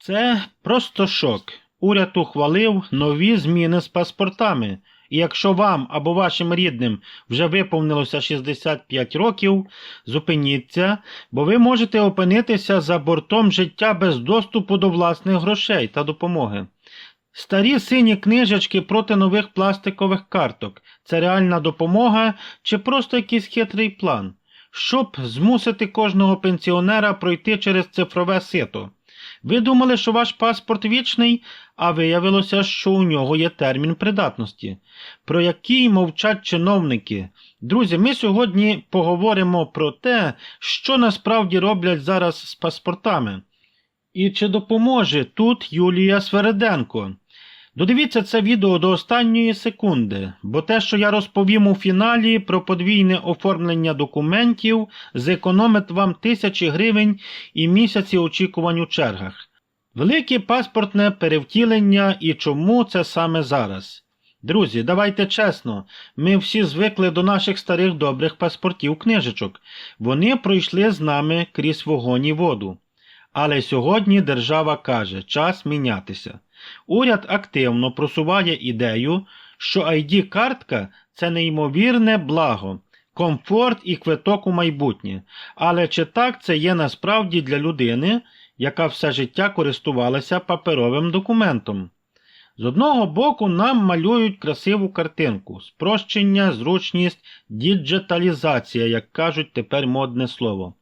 Це просто шок. Уряд ухвалив нові зміни з паспортами. І якщо вам або вашим рідним вже виповнилося 65 років, зупиніться, бо ви можете опинитися за бортом життя без доступу до власних грошей та допомоги. Старі сині книжечки проти нових пластикових карток – це реальна допомога чи просто якийсь хитрий план, щоб змусити кожного пенсіонера пройти через цифрове сито? Ви думали, що ваш паспорт вічний, а виявилося, що у нього є термін придатності, про який мовчать чиновники. Друзі, ми сьогодні поговоримо про те, що насправді роблять зараз з паспортами. І чи допоможе тут Юлія Свериденко? Додивіться це відео до останньої секунди, бо те, що я розповім у фіналі про подвійне оформлення документів, зекономить вам тисячі гривень і місяці очікувань у чергах. Велике паспортне перевтілення і чому це саме зараз? Друзі, давайте чесно, ми всі звикли до наших старих добрих паспортів-книжечок. Вони пройшли з нами крізь вогонь і воду. Але сьогодні держава каже, час мінятися. Уряд активно просуває ідею, що ID-картка – це неймовірне благо, комфорт і квиток у майбутнє. Але чи так це є насправді для людини, яка все життя користувалася паперовим документом? З одного боку нам малюють красиву картинку – спрощення, зручність, діджиталізація, як кажуть тепер модне слово.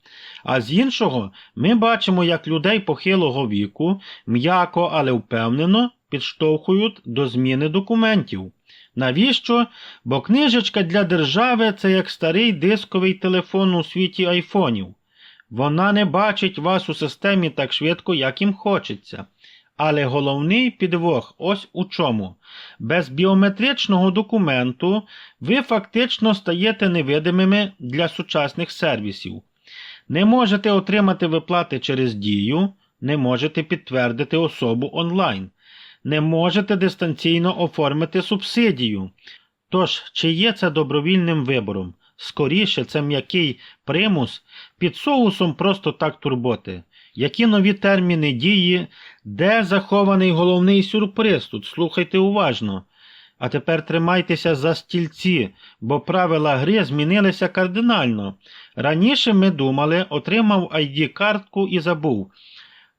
А з іншого ми бачимо, як людей похилого віку м'яко, але впевнено підштовхують до зміни документів. Навіщо? Бо книжечка для держави – це як старий дисковий телефон у світі айфонів. Вона не бачить вас у системі так швидко, як їм хочеться. Але головний підвох ось у чому. Без біометричного документу ви фактично стаєте невидимими для сучасних сервісів. Не можете отримати виплати через Дію, не можете підтвердити особу онлайн, не можете дистанційно оформити субсидію. Тож, чи є це добровільним вибором? Скоріше, це м'який примус під соусом просто так турботи. Які нові терміни дії? Де захований головний сюрприз тут? Слухайте уважно. А тепер тримайтеся за стільці, бо правила гри змінилися кардинально. Раніше ми думали, отримав ID-картку і забув.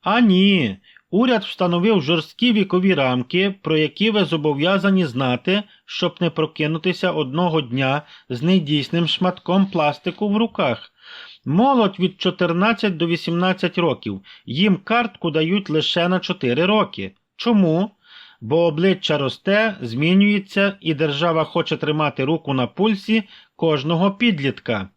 А ні, уряд встановив жорсткі вікові рамки, про які ви зобов'язані знати, щоб не прокинутися одного дня з недійсним шматком пластику в руках. Молодь від 14 до 18 років, їм картку дають лише на 4 роки. Чому? Бо обличчя росте, змінюється і держава хоче тримати руку на пульсі кожного підлітка.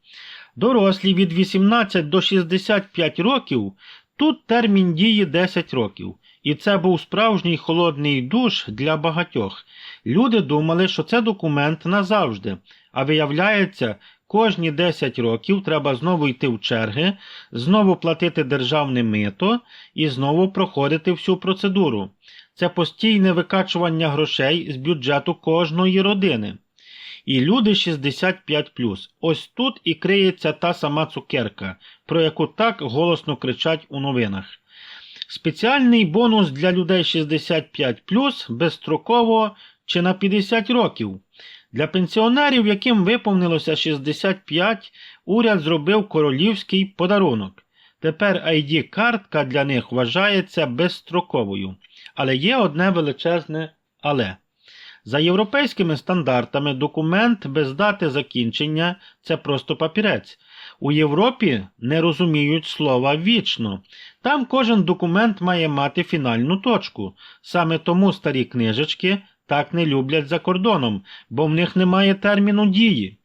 Дорослі від 18 до 65 років, тут термін дії 10 років. І це був справжній холодний душ для багатьох. Люди думали, що це документ назавжди, а виявляється, кожні 10 років треба знову йти в черги, знову платити державне мито і знову проходити всю процедуру. Це постійне викачування грошей з бюджету кожної родини. І люди 65+. Ось тут і криється та сама цукерка, про яку так голосно кричать у новинах. Спеціальний бонус для людей 65+, безстроково чи на 50 років. Для пенсіонерів, яким виповнилося 65, уряд зробив королівський подарунок. Тепер ID-картка для них вважається безстроковою. Але є одне величезне «але». За європейськими стандартами документ без дати закінчення – це просто папірець. У Європі не розуміють слова «вічно». Там кожен документ має мати фінальну точку. Саме тому старі книжечки так не люблять за кордоном, бо в них немає терміну дії.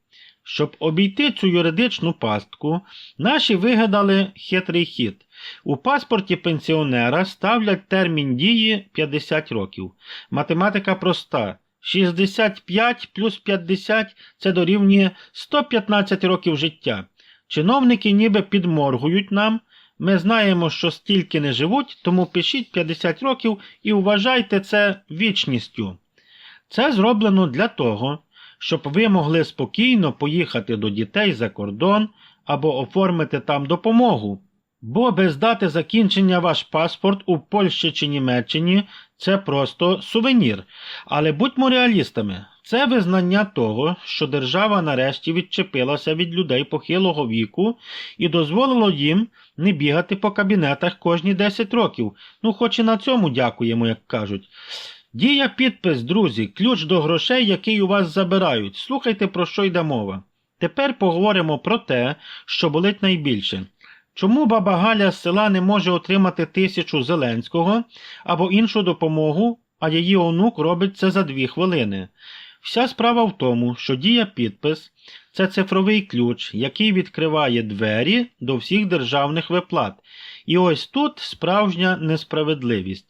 Щоб обійти цю юридичну пастку, наші вигадали хитрий хід. У паспорті пенсіонера ставлять термін дії 50 років. Математика проста. 65 плюс 50 – це дорівнює 115 років життя. Чиновники ніби підморгують нам. Ми знаємо, що стільки не живуть, тому пишіть 50 років і вважайте це вічністю. Це зроблено для того, щоб ви могли спокійно поїхати до дітей за кордон або оформити там допомогу. Бо без дати закінчення ваш паспорт у Польщі чи Німеччині – це просто сувенір. Але будьмо реалістами, це визнання того, що держава нарешті відчепилася від людей похилого віку і дозволило їм не бігати по кабінетах кожні 10 років. Хоч і на цьому дякуємо, як кажуть. Дія підпис, друзі, ключ до грошей, який у вас забирають. Слухайте, про що йде мова. Тепер поговоримо про те, що болить найбільше. Чому баба Галя з села не може отримати 1000 Зеленського або іншу допомогу, а її онук робить це за 2 хвилини? Вся справа в тому, що дія підпис – це цифровий ключ, який відкриває двері до всіх державних виплат. І ось тут справжня несправедливість.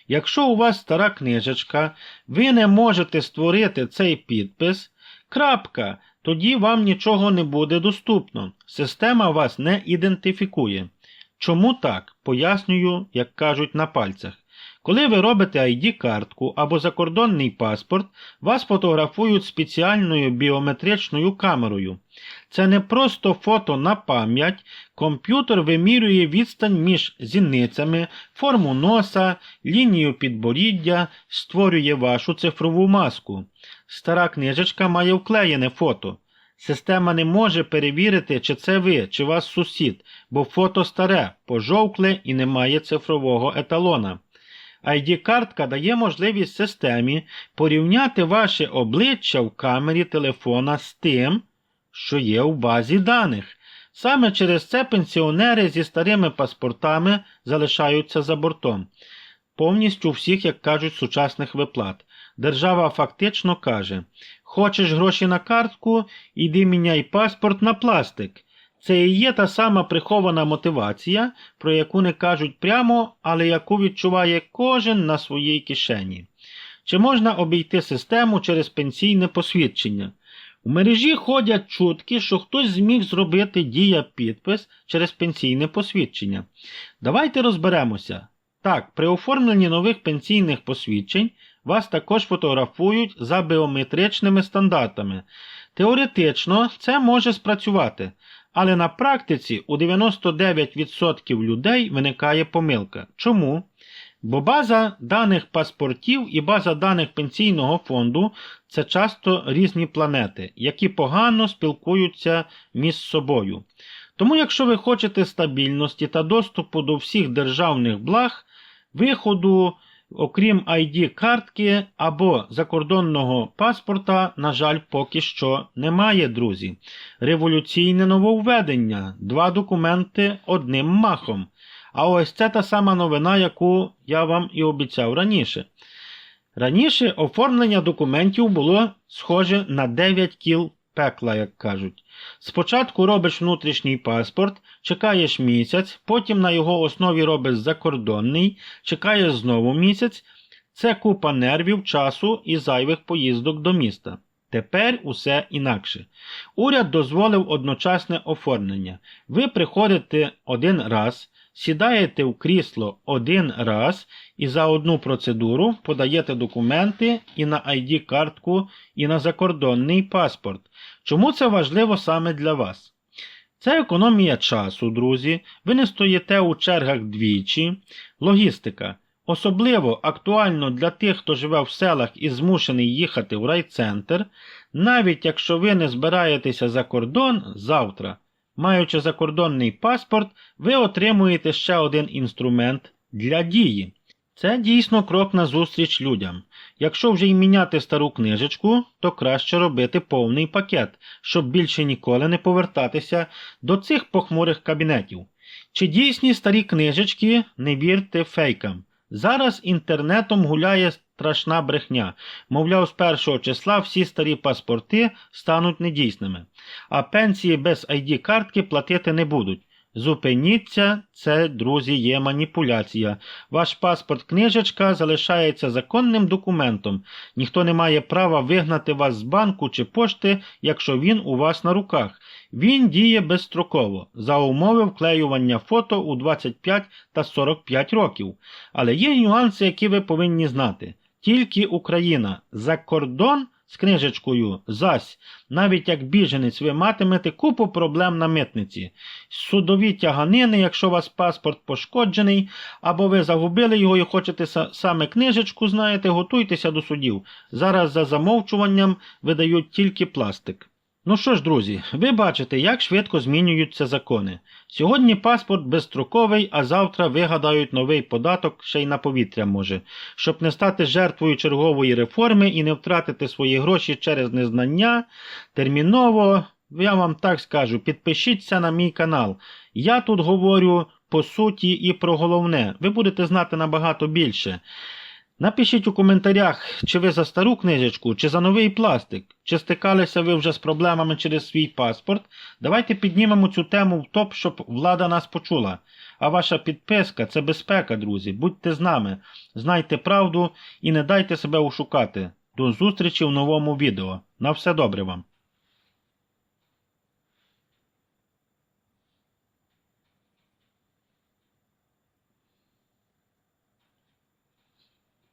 Якщо у вас стара книжечка, ви не можете створити цей підпис, крапка, тоді вам нічого не буде доступно. Система вас не ідентифікує. Чому так? Пояснюю, як кажуть, на пальцях. Коли ви робите ID-картку або закордонний паспорт, вас фотографують спеціальною біометричною камерою. Це не просто фото на пам'ять, комп'ютер вимірює відстань між зіницями, форму носа, лінію підборіддя, створює вашу цифрову маску. Стара книжечка має вклеєне фото. Система не може перевірити, чи це ви, чи ваш сусід, бо фото старе, пожовкле і не має цифрового еталона. ID-картка дає можливість системі порівняти ваше обличчя в камері телефона з тим, що є у базі даних. Саме через це пенсіонери зі старими паспортами залишаються за бортом. Повністю всіх, як кажуть, сучасних виплат. Держава фактично каже: хочеш гроші на картку, іди міняй паспорт на пластик. Це і є та сама прихована мотивація, про яку не кажуть прямо, але яку відчуває кожен на своїй кишені. Чи можна обійти систему через пенсійне посвідчення? У мережі ходять чутки, що хтось зміг зробити дія-підпис через пенсійне посвідчення. Давайте розберемося. Так, при оформленні нових пенсійних посвідчень вас також фотографують за біометричними стандартами. Теоретично це може спрацювати, але на практиці у 99% людей виникає помилка. Чому? Бо база даних паспортів і база даних пенсійного фонду – це часто різні планети, які погано спілкуються між собою. Тому якщо ви хочете стабільності та доступу до всіх державних благ, виходу, окрім ID-картки або закордонного паспорта, на жаль, поки що немає, друзі. Революційне нововведення – 2 документи одним махом. А ось це та сама новина, яку я вам і обіцяв раніше. Раніше оформлення документів було схоже на 9 кіл пекла, як кажуть. Спочатку робиш внутрішній паспорт, чекаєш місяць, потім на його основі робиш закордонний, чекаєш знову місяць. Це купа нервів, часу і зайвих поїздок до міста. Тепер усе інакше. Уряд дозволив одночасне оформлення. Ви приходите один раз, сідаєте в крісло один раз і за одну процедуру подаєте документи і на ID-картку, і на закордонний паспорт. Чому це важливо саме для вас? Це економія часу, друзі. Ви не стоїте у чергах двічі. Логістика. Особливо актуально для тих, хто живе в селах і змушений їхати в райцентр. Навіть якщо ви не збираєтеся за кордон завтра, маючи закордонний паспорт, ви отримуєте ще один інструмент для дії. Це дійсно крок назустріч людям. Якщо вже й міняти стару книжечку, то краще робити повний пакет, щоб більше ніколи не повертатися до цих похмурих кабінетів. Чи дійсні старі книжечки? Не вірте фейкам. Зараз інтернетом гуляє страшна брехня. Мовляв, з 1 числа всі старі паспорти стануть недійсними, а пенсії без ID-картки платити не будуть. Зупиніться, це, друзі, є маніпуляція. Ваш паспорт-книжечка залишається законним документом. Ніхто не має права вигнати вас з банку чи пошти, якщо він у вас на руках. Він діє безстроково, за умови вклеювання фото у 25 та 45 років. Але є нюанси, які ви повинні знати. Тільки Україна. За кордон з книжечкою. Зась, навіть як біженець, ви матимете купу проблем на митниці. Судові тяганини, якщо у вас паспорт пошкоджений, або ви загубили його і хочете саме книжечку, знаєте, готуйтеся до судів. Зараз за замовчуванням видають тільки пластик. Ну що ж, друзі, ви бачите, як швидко змінюються закони. Сьогодні паспорт безстроковий, а завтра вигадають новий податок, ще й на повітря може. Щоб не стати жертвою чергової реформи і не втратити свої гроші через незнання, терміново, я вам так скажу, підпишіться на мій канал. Я тут говорю по суті і про головне. Ви будете знати набагато більше. Напишіть у коментарях, чи ви за стару книжечку, чи за новий пластик, чи стикалися ви вже з проблемами через свій паспорт. Давайте піднімемо цю тему в топ, щоб влада нас почула. А ваша підписка – це безпека, друзі. Будьте з нами, знайте правду і не дайте себе ошукати. До зустрічі в новому відео. На все добре вам.